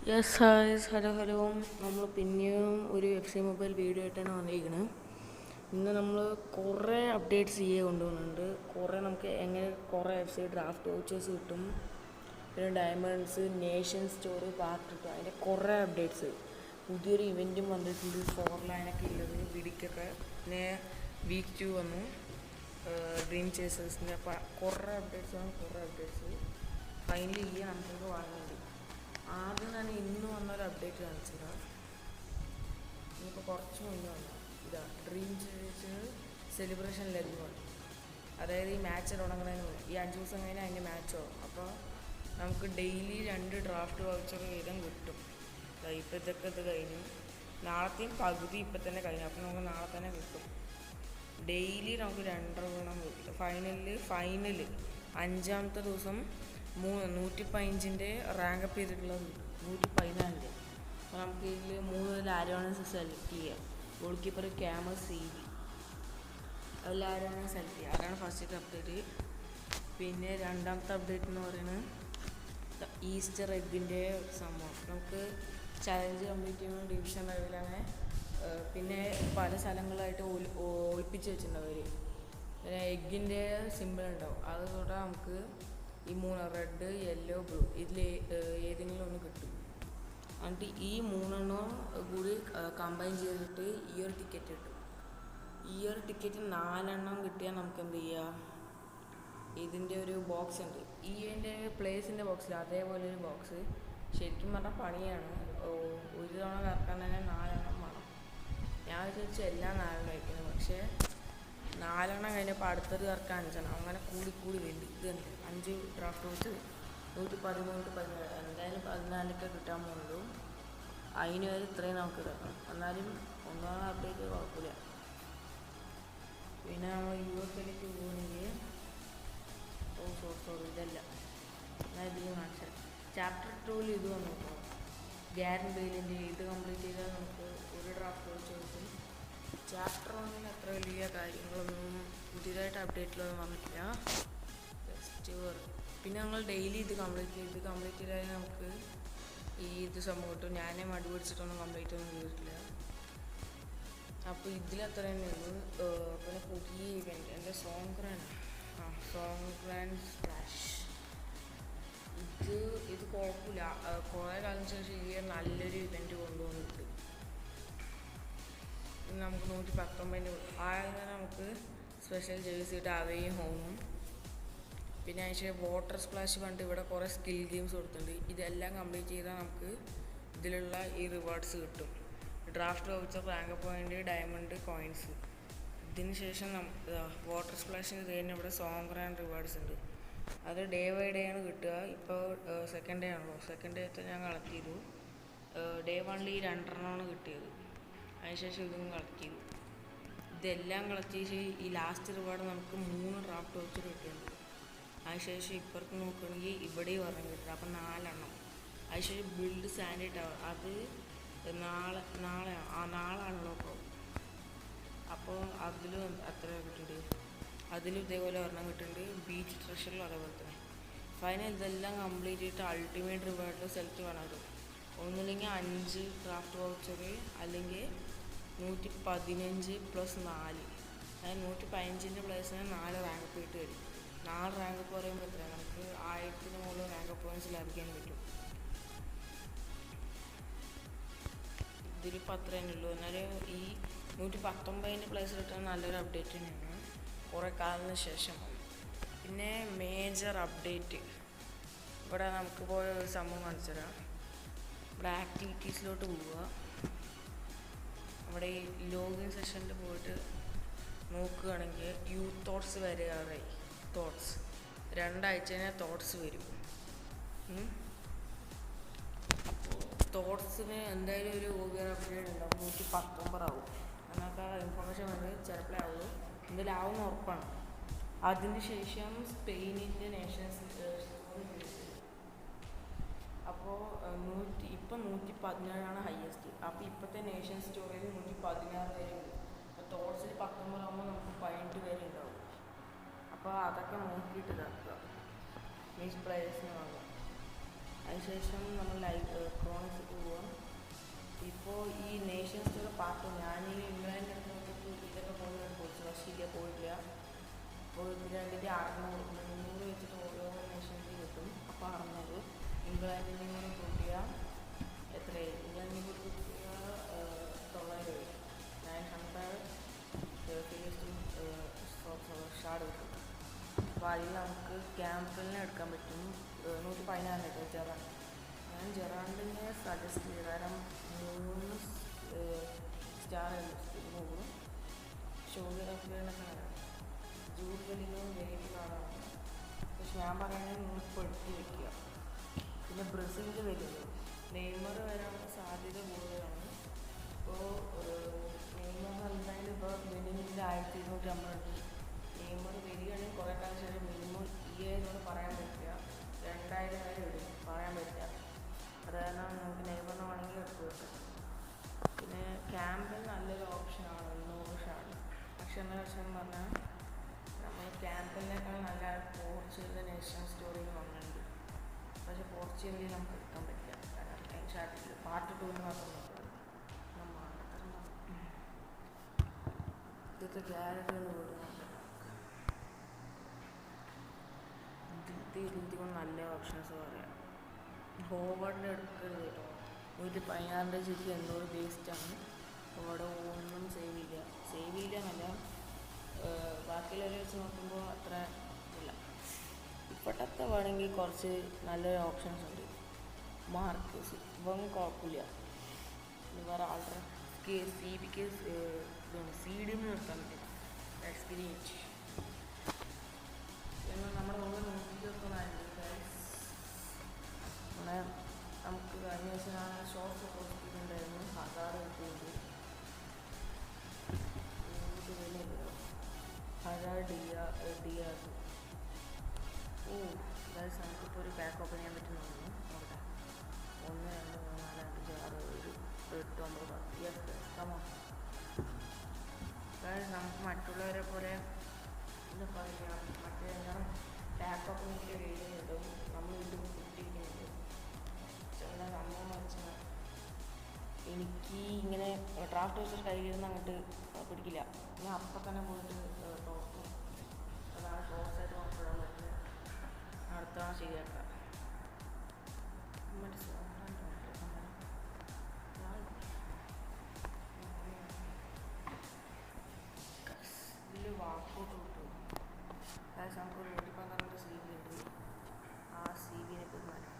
Yes ഹായ്സ് hello. നമ്മൾ പിന്നെയും ഒരു FC മൊബൈൽ വീഡിയോ ആയിട്ടാണ് വന്നിരിക്കുന്നത്. ഇന്ന് നമ്മൾ കുറേ അപ്ഡേറ്റ്സ് കൊണ്ടുവന്നുണ്ട്. നമുക്ക് എങ്ങനെ കുറേ FC ഡ്രാഫ്റ്റ് വൗച്ചേഴ്സ് കിട്ടും, പിന്നെ ഡയമണ്ട്സ്, നേഷൻ സ്റ്റോർ, പാർട്ട് 2, അതിൻ്റെ കുറേ അപ്ഡേറ്റ്സ്. പുതിയൊരു ഇവൻറ്റും വന്നിട്ടുണ്ട്, 4 ലൈനൊക്കെ ഉള്ളത് വിടിക്കൊക്കെ. പിന്നെ വീക്ക് 2 വന്നു, ഡ്രീം ചേസേഴ്സിൻ്റെ. അപ്പോൾ കുറേ അപ്ഡേറ്റ്സ് ഫൈനലി നമുക്ക് വാങ്ങുന്നുണ്ട്. ആദ്യം തന്നെ ഇന്ന് വന്നൊരു അപ്ഡേറ്റ് കാണിച്ചത്, ഇനിയിപ്പോൾ കുറച്ച് മുന്നേ വന്നു. ഇതാ ഡ്രീം ചേസേഴ്സ് സെലിബ്രേഷൻ ലെഗ് 1. അതായത് ഈ മാച്ച് തുടങ്ങുന്നതിന് മുന്നേ ഈ 5 ദിവസം കഴിഞ്ഞാൽ അതിൻ്റെ മാച്ചോ. അപ്പോൾ നമുക്ക് ഡെയിലി 2 ഡ്രാഫ്റ്റ് വൗച്ചർ വീതം കിട്ടും. ഇപ്പോൾ ഇതൊക്കെ കഴിഞ്ഞു, നാളത്തെയും പകുതി ഇപ്പം തന്നെ കഴിഞ്ഞു. അപ്പോൾ നമുക്ക് നാളെ തന്നെ കിട്ടും. ഡെയിലി നമുക്ക് 2 ഗുണം കിട്ടും. ഫൈനൽ 5-ാമത്തെ ദിവസം 115 റാങ്ക് അപ്പ് ചെയ്തിട്ടുള്ളത് 114. അപ്പോൾ നമുക്ക് ഇതിൽ 3 ആരോണസ് സെലക്ട് ചെയ്യാം. ഗോൾ കീപ്പർ ക്യാമൽ CB, എല്ലാവരും സെലക്ട് ചെയ്യുക. അതാണ് ഫസ്റ്റത്തെ അപ്ഡേറ്റ്. പിന്നെ രണ്ടാമത്തെ അപ്ഡേറ്റ് എന്ന് പറയുന്നത് ഈസ്റ്റർ എഗ്ഗിൻ്റെ സംഭവം. നമുക്ക് ചലഞ്ച് കംപ്ലീറ്റ് ചെയ്യുമ്പോൾ ഡിവിഷൻ ലെവലങ്ങനെ പിന്നെ പല സ്ഥലങ്ങളായിട്ട് ഒളിപ്പിച്ച് വെച്ചിട്ടുണ്ടാവും. പിന്നെ എഗ്ഗിൻ്റെ സിമ്പിൾ ഉണ്ടാവും. അതുകൊണ്ട് നമുക്ക് ഈ 3 റെഡ്, യെല്ലോ, ബ്ലൂ ഇതിൽ ഏതെങ്കിലും ഒന്ന് കിട്ടും. എന്നിട്ട് ഈ 3 കൂടി കമ്പൈൻ ചെയ്തിട്ട് ഈ ഒരു ടിക്കറ്റ് കിട്ടും. ഈ ഒരു ടിക്കറ്റ് 4 കിട്ടിയാൽ നമുക്ക് എന്ത് ചെയ്യാം, ഇതിൻ്റെ ഒരു ബോക്സ് ഉണ്ട്. എൻ്റെ പ്ലേസിൻ്റെ ബോക്സിൽ അതേപോലെ ഒരു ബോക്സ്. ശരിക്കും പറഞ്ഞാൽ പണിയാണ്. ഒരു തവണ കറക്കാൻ തന്നെ 4 വേണം. ഞാൻ വിചാരിച്ചു എല്ലാം 4 വയ്ക്കുന്നത്, പക്ഷേ 4 കഴിഞ്ഞപ്പോൾ അടുത്തത് കറക്കാൻ 5. അങ്ങനെ കൂടി വരും. ഇത് 5 ഡ്രാഫ്റ്റ് വെച്ച് 113-17, എന്തായാലും 14 കിട്ടാൻ പോകുള്ളൂ. അതിന് വരെ ഇത്രയും നമുക്ക് കിട്ടണം. എന്നാലും ഒന്നാം അപ്ഡേറ്റ് കുഴപ്പമില്ല. പിന്നെ നമ്മൾ UFAയിലേക്ക് പോകുകയാണെങ്കിൽ ഇതല്ല, ഞാൻ ഇതിൽ കാണിച്ചാൽ ചാപ്റ്റർ 2 ഇത് വന്നു. ഗ്യാരൻ ബെയിലിൻ്റെ ഇത് കംപ്ലീറ്റ് ചെയ്താൽ നമുക്ക് ഒരു ഡ്രാഫ്റ്റ് വെച്ച് കിട്ടും. ചാപ്റ്റർ 1 അത്ര വലിയ കാര്യങ്ങളൊന്നും പുതിയതായിട്ട് അപ്ഡേറ്റിലൊന്നും വന്നിട്ടില്ല. പിന്നെ നമ്മൾ ഡെയിലി ഇത് കംപ്ലീറ്റ് ചെയ്താൽ നമുക്ക് ഇത് സംഭവം കിട്ടും. ഞാനേ മടി പിടിച്ചിട്ടൊന്നും കംപ്ലീറ്റ് ഒന്നും ചെയ്തിട്ടില്ല. അപ്പോൾ ഇതിലത്ര തന്നെയുള്ളൂ. പിന്നെ പുതിയ ഇവൻറ്റ് എൻ്റെ സോങ് ഗ്രാൻഡ് സ്പ്ലാഷ്. ഇത് കുഴപ്പമില്ല. കുറേ കാലം ശേഷം ഈ നല്ലൊരു ഇവൻറ്റ് കൊണ്ടുവന്നിട്ട് നമുക്ക് 119 ആയത് നമുക്ക് സ്പെഷ്യൽ ജേഴ്സി ഇട്ട് അവയും ഹോമും. പിന്നെ അതിന് വാട്ടർ സ്പ്ലാഷ് പണ്ട് ഇവിടെ കുറേ സ്കിൽ ഗെയിംസ് കൊടുത്തിട്ടുണ്ട്. ഇതെല്ലാം കംപ്ലീറ്റ് ചെയ്താൽ നമുക്ക് ഇതിലുള്ള ഈ റിവാർഡ്സ് കിട്ടും. Draft voucher, rank point, diamond, coins. ഇതിന് ശേഷം വാട്ടർ സ്പ്ലാഷിന് തന്നെ ഇവിടെ സോങ് ഗ്രാൻഡ് റിവാർഡ്സ് ഉണ്ട്. അത് ഡേ ബൈ ഡേ ആണ് കിട്ടുക. ഇപ്പോൾ സെക്കൻഡ് ഡേ ആണല്ലോ. സെക്കൻഡ് ഡേത്തെ ഞാൻ കളക്ട് ചെയ്തു. ഡേ 1 ഈ 2 കിട്ടിയത്. അതിനുശേഷം ഇതൊന്നും കളക്ട് ചെയ്തു. ഇതെല്ലാം കളക്ട് ചെയ്ത് ഈ ലാസ്റ്റ് റിവാർഡ് നമുക്ക് 3 ഡ്രാഫ്റ്റ് വൗച്ചർ കിട്ടുന്നുണ്ട്. അതിനുശേഷം ഇപ്പുറത്ത് നോക്കുകയാണെങ്കിൽ ഇവിടെയും ഒരെണ്ണം കിട്ടും. അപ്പം 4. അതിനുശേഷം ബിൽഡ് സാൻഡ് ടവർ, അത് നാളാണല്ലോ. അപ്പോൾ അതിലും അത്ര കിട്ടുന്നുണ്ട്. അതിലും ഇതേപോലെ ഒരെണ്ണം കിട്ടുന്നുണ്ട്. ബീച്ച് ട്രഷറിലും അതേപോലെ തന്നെ. ഫൈനൽ ഇതെല്ലാം കംപ്ലീറ്റ് ചെയ്തിട്ട് അൾട്ടിമേറ്റ് റിവാർഡിൽ സെലക്ട് വേണം. ഒന്നുമില്ലെങ്കിൽ 5 ക്രാഫ്റ്റ് വൗച്ചർ, അല്ലെങ്കിൽ 115 + 4, അതായത് 115 പ്ലേസിന് 4 റാങ്ക് പോയിട്ട് വരും. 4 റാങ്ക് പറയുമ്പോൾ എത്രയാണ്, നമുക്ക് 1000-ന് മുകളിൽ റാങ്ക് പോയിൻറ്റ്സ് ലഭിക്കാൻ പറ്റും. ഇതിലിപ്പോൾ അത്ര തന്നെ ഉള്ളൂ. എന്നാലും ഈ 119 പ്ലേസ് കിട്ടാൻ നല്ലൊരു അപ്ഡേറ്റ് തന്നെയാണ്, കുറേ കാലത്തിന് ശേഷം. പിന്നെ മേജർ അപ്ഡേറ്റ് ഇവിടെ നമുക്ക് പോയ ഒരു സംഭവം കാണിച്ചു തരാം. ഇവിടെ ആക്ടിവിറ്റീസിലോട്ട് പോവുക. നമ്മുടെ ഈ ലോഗിൻ സെഷനിൽ പോയിട്ട് നോക്കുകയാണെങ്കിൽ തോട്ട്സ് വരാറായി. തോട്ട്സ് 2 ആഴ്ച കഴിഞ്ഞാൽ തോട്ട്സ് വരും. അപ്പോൾ തോട്ട്സിന് എന്തായാലും ഒരു ഓവർ അപ്ഡേറ്റ് ഉണ്ടാവും. 119 ആവും. എന്നൊക്കെ ഇൻഫർമേഷൻ വന്നത് ചിലപ്പോഴേ ആവുള്ളൂ. എന്തായാലും ആവുമെന്ന് ഉറപ്പാണ്. അതിന് ശേഷം സ്പെയിനിൻ്റെ നേഷൻസ് അപ്പോൾ ഇപ്പം 117 ഹയസ്റ്റ്. അപ്പോൾ ഇപ്പോഴത്തെ നേഷൻ സ്റ്റോറേജ് 116 വരെ ഉണ്ട്. അപ്പോൾ തോട്ട്സിൽ 19 ആകുമ്പോൾ നമുക്ക് 18 വരെ ഉണ്ടാവും. അപ്പോൾ അതൊക്കെ നോക്കിയിട്ട് ഇതാക്കുക. മീൻസ് പ്ലേയേഴ്സിന് വാങ്ങുക. അതിനുശേഷം നമ്മൾ ക്രോണിക്സിലേക്ക് പോവാം. ഇപ്പോൾ ഈ നേഷൻസിൻ്റെ പാർട്ട് ഞാൻ ഈ ഇംഗ്ലണ്ടിൻ്റെ അടുത്ത് ഇതൊക്കെ പോകുന്നത് പോയിച്ചു, പക്ഷേ ഇല്ല പോയിട്ടില്ല. അപ്പോൾ 2600 വെച്ചിട്ട് ഓരോ നേഷൻസിൽ കിട്ടും. അപ്പോൾ 600 ഇംഗ്ലണ്ടിൻ്റെ കൂടെ കൂട്ടിയ എത്രയായി? ഇംഗ്ലണ്ടിൻ്റെ കൂടെ കൂട്ടിയ 900 ഷാർഡ് കിട്ടും. അപ്പോൾ അതിൽ നമുക്ക് ക്യാമ്പിലിനെ എടുക്കാൻ പറ്റും. 114 കിട്ടും ജെറാൻഡ്. ഞാൻ ജെറാൻഡിനെ സജസ്റ്റ് ചെയ്തു, കാരണം 3 സ്റ്റാർ പോകും. ഷോഗ്രാഫികളൊക്കെ ജൂഡ് വെല്ലിങ്ങും വേഗത്തിലാണ്. പക്ഷെ ഞാൻ പറയുന്നത് നിങ്ങൾ പെടുത്തി വയ്ക്കുക. പിന്നെ ബ്രസീലിൽ വരുന്നത് നെയ്മർ വരാനുള്ള സാധ്യത കൂടുതലാണ്. ഇപ്പോൾ നെയ്മർ എന്തായാലും ഇപ്പോൾ വെല്ലിങ്ങിൻ്റെ 1250 നെയ്മർ വരികയാണെങ്കിൽ കുറേ കാലം ശേഷം മിനിമം എന്നോട് പറയാൻ പറ്റില്ല, 2000 വരെ വരും, പറയാൻ പറ്റില്ല. അത് കാരണം നമുക്ക് നെയ്മറിനെ വേണമെങ്കിൽ എടുത്ത് വെക്കാം. പിന്നെ ക്യാമ്പിൽ നല്ലൊരു ഓപ്ഷനാണ് 100 ഷാർഡ്. പക്ഷെ എന്താ വെച്ചാൽ പറഞ്ഞാൽ നമ്മൾ ക്യാമ്പിനേക്കാൾ നല്ല പോർച്ചുഗലിൻ്റെ നേഷണൽ സ്റ്റോറിയിൽ വന്നിട്ടുണ്ട്. പക്ഷെ പോർച്ചുഗലിൽ നമുക്ക് എടുക്കാൻ പറ്റില്ല, കാരണം ഷാർട്ടിൽ പാർട്ട് 2 എന്ന് പറഞ്ഞിട്ടുണ്ട്. ഇതൊക്കെ ഗ്യാരറ്റികൾ കൊടുക്കുന്നുണ്ട്. ഇതിൽ നല്ല ഓപ്ഷൻസ് പറയാം. ഹോവാർഡിൻ്റെ എടുക്കരുത് കേട്ടോ. 116 ശരിക്കും എന്തോരം വേസ്റ്റാണ്. അവിടെ ഒന്നും സേവ് ചെയ്യില്ല എന്നല്ല, ബാക്കിയുള്ളവരെ വെച്ച് നോക്കുമ്പോൾ അത്ര ഇല്ല. ഇപ്പോഴത്തെ വേണമെങ്കിൽ കുറച്ച് നല്ലൊരു ഓപ്ഷൻസ് ഉണ്ട്. മാർക്കസ് ഇവൻ കുഴപ്പമില്ല. വേറെ ആൾക്കാർ CBK CD നിർത്താൻ പറ്റില്ല. എക്സ്പീരിയൻസ് എന്നാൽ നമ്മുടെ മുകളിൽ 129 നമ്മുടെ നമുക്ക് കഴിഞ്ഞ ദിവസം ഞാൻ ഷോർട്സ് കൊടുത്തിട്ടുണ്ടായിരുന്നു. ഹസാർഡ് കിട്ടിയിട്ടുണ്ട്. Hazard DRD. നമുക്കിപ്പോൾ ഒരു പാക്ക് ഓപ്പൺ ചെയ്യാൻ പറ്റുന്നുണ്ട്. നോക്കട്ടെ. 1 2 3 4 5 6 7 8 9 10. Yes come on. നമുക്ക് മറ്റുള്ളവരെ പോലെ എന്താ പറയുക, മറ്റേ പാക്ക് ഓപ്പണിങ്ങിൻ്റെ വീഡിയോ കിട്ടും. നമ്മൾ വീണ്ടും കിട്ടിയിരിക്കുന്നുണ്ട്. ചില സംഭവം വെച്ചാൽ എനിക്ക് ഇങ്ങനെ ഡ്രാഫ്റ്റ് വെച്ചിട്ട് കയ്യിലിരുന്ന് അങ്ങോട്ട് പിടിക്കില്ല. ഞാൻ അപ്പം തന്നെ പോയിട്ട് ടോപ്പും അതാണ് ഷോർട്സായിട്ട് നോക്കിടാൻ പറ്റുന്നത്. അടുത്ത ശരിയാക്കാം. മറ്റേ ഇതിൽ വാക്കൗട്ട് കിട്ടും. അതായത് നമുക്കൊരു 112 CB ഉണ്ട്. ആ CBനെ പോയി മാറ്റാം.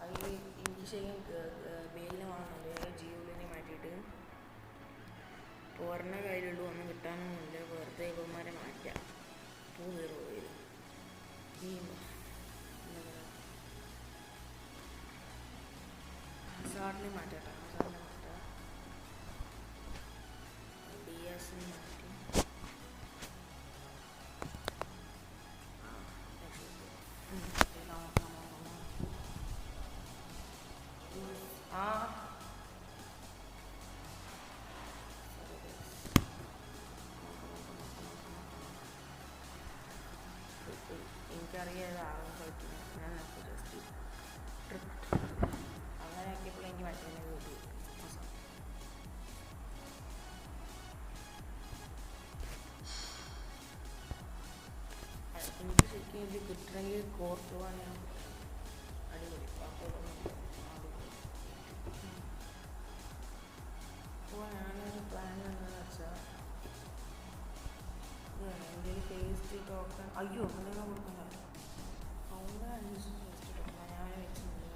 അതിൽ എനിക്ക് ശരിക്കും ബെയിലിനെ വാങ്ങുന്നുണ്ട്. ജിയോലിനെ മാറ്റിയിട്ട് ഒരെണ്ണ കയ്യിലുള്ളൂ, ഒന്നും കിട്ടാനൊന്നുമില്ല. വെറുതെ ഇവന്മാരെ മാറ്റാം. ഹസാർഡിനെ മാറ്റാം. ഹസാർഡിനെ മാറ്റാം. ഡിയാസിനെ മാറ്റി. എനിക്കറിയാതെ ആകും കളിക്കുന്നത്. ഞാൻ ജസ്റ്റ് അങ്ങനെ ആക്കിയപ്പോൾ എനിക്ക് മറ്റേ കിട്ടി. എനിക്ക് ശരിക്കും ഇത് കിട്ടണമെങ്കിൽ കോർട്ട് പോകാൻ അടിപൊളി. അപ്പോൾ ഞാനൊരു പ്ലാൻ എന്താണെന്ന് വെച്ചാൽ എന്തെങ്കിലും ഫേസ്റ്റ് ടോക്കൺ അങ്ങനെ കൊടുക്കണ്ട. അവിടെ 5 ഫേസ്റ്റ് ടോക്കൺ ഞാൻ വെച്ചിട്ടുണ്ട്.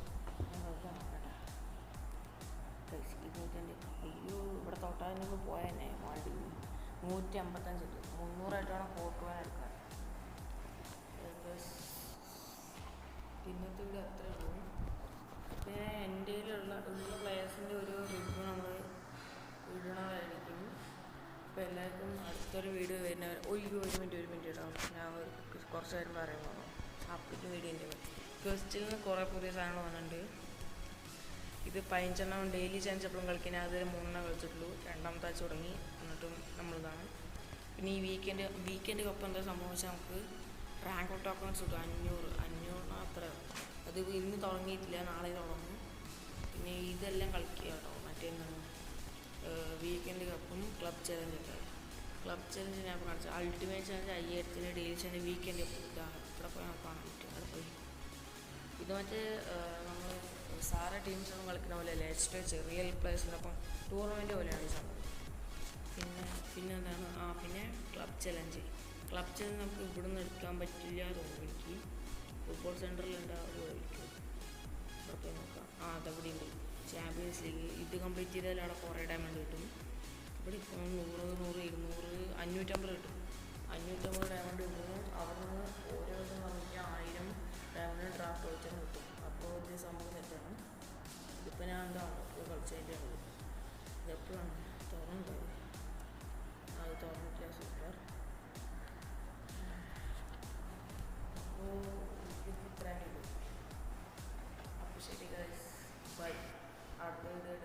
ഞാൻ വെറുതെ നോക്കട്ടെ. 250. ഇവിടെ തൊട്ടാൽ പോയെന്നെ വണ്ടി 155 ഉണ്ട്. 300 കോർട്ട് പോകാൻ എടുക്കാൻ. ഇന്നത്തെ ഇവിടെ അത്രേ ഉള്ളൂ. പിന്നെ എൻ്റെ ഉള്ള പ്ലേയേഴ്സിൻ്റെ ഒരു റിവ്യൂ നമ്മൾ ഇടണമായിരിക്കും. അപ്പോൾ എല്ലാവർക്കും അടുത്തൊരു വീഡിയോ വരുന്നവർ ഒരു മിനിറ്റ് ഇടാം. ഞാൻ കുറച്ച് നേരം പറയുമ്പോൾ അപ്പോഴത്തെ വീഡിയോൻ്റെ ക്വസ്റ്റിൽ നിന്ന് കുറേ പുതിയ സാധനങ്ങൾ വന്നിട്ടുണ്ട്. ഇത് 15 ഡെയിലി ചാൻസ് എപ്പോഴും കളിക്കുന്നത്. അതിൽ 3 കളിച്ചിട്ടുള്ളൂ. 2ാമത്തെ ആഴ്ച തുടങ്ങി. എന്നിട്ടും നമ്മളിതാണ്. പിന്നെ ഈ വീക്കെൻഡ് കപ്പ് എന്താ സംഭവിച്ചാൽ നമുക്ക് റാങ്ക് ഔട്ട് ടോക്കൺസ് കിട്ടും. 500 അത്ര അത് ഇന്ന് തുടങ്ങിയിട്ടില്ല, നാളെ തുടങ്ങും. പിന്നെ ഇതെല്ലാം കളിക്കുക കേട്ടോ, മറ്റേ വീക്കെൻഡ് കപ്പും ക്ലബ് ചലഞ്ചൊക്കെ. ക്ലബ് ചലഞ്ച് ഞാൻ കാണിച്ചു, ultimate challenge 5000, daily challenge weekend cup. ഇതാണ് ഇവിടെ പോയി നമുക്ക് കാണാൻ പറ്റും. അവിടെ പോയി ഇത് മറ്റേ നമ്മൾ സാറെ ടീംസൊന്നും കളിക്കുന്ന പോലെ അല്ലേ, എക്സ്ട്രാ റിയൽ പ്ലേയേഴ്സിനൊപ്പം ടൂർണമെൻറ്റ് പോലെയാണ് ഈ സംഭവം. പിന്നെ എന്താണ്, പിന്നെ ക്ലബ് ചലഞ്ച് നമുക്ക് ഇവിടുന്ന് എടുക്കാൻ പറ്റില്ല തോന്നുന്നു എനിക്ക്. ഫുട്ബോൾ സെൻറ്ററിൽ ഉണ്ടാവുമായിരിക്കും. ഇവിടെ പോയി നോക്കാം. അതവിടെ ഉണ്ട് ചാമ്പ്യൻസ് ലീഗ്. ഇത് കംപ്ലീറ്റ് ചെയ്താൽ അവിടെ കുറേ ഡയമണ്ട് കിട്ടും. ഇവിടെ ഇപ്പോൾ 100, 200, 550 കിട്ടും. 550 ഡയമണ്ട് കിട്ടുന്നു. അവിടെ നിന്ന് ഓരോ ഇതെന്ന് പറഞ്ഞാൽ 1000 ഡയമണ്ട് ഡ്രാഫ്റ്റ് വെച്ചാൽ കിട്ടും. അപ്പോൾ ഇത് സംഭവം തെറ്റാണ്. ഇതിപ്പോൾ ഞാൻ എന്താണ് ഇപ്പോൾ കളിച്ചതിൻ്റെ ഉള്ളൂ. ഇതെപ്പോഴാണ് തുറന്നുണ്ടാവും? അത് തുറന്നിട്ടില്ല. സൂപ്പർ. അപ്പോൾ ഇതിപ്പോൾ ഇത്രയും ഉള്ളൂ. അപ്പോൾ ശരി ഗൈസ്, ബൈ. അടുത്ത വീഡിയോ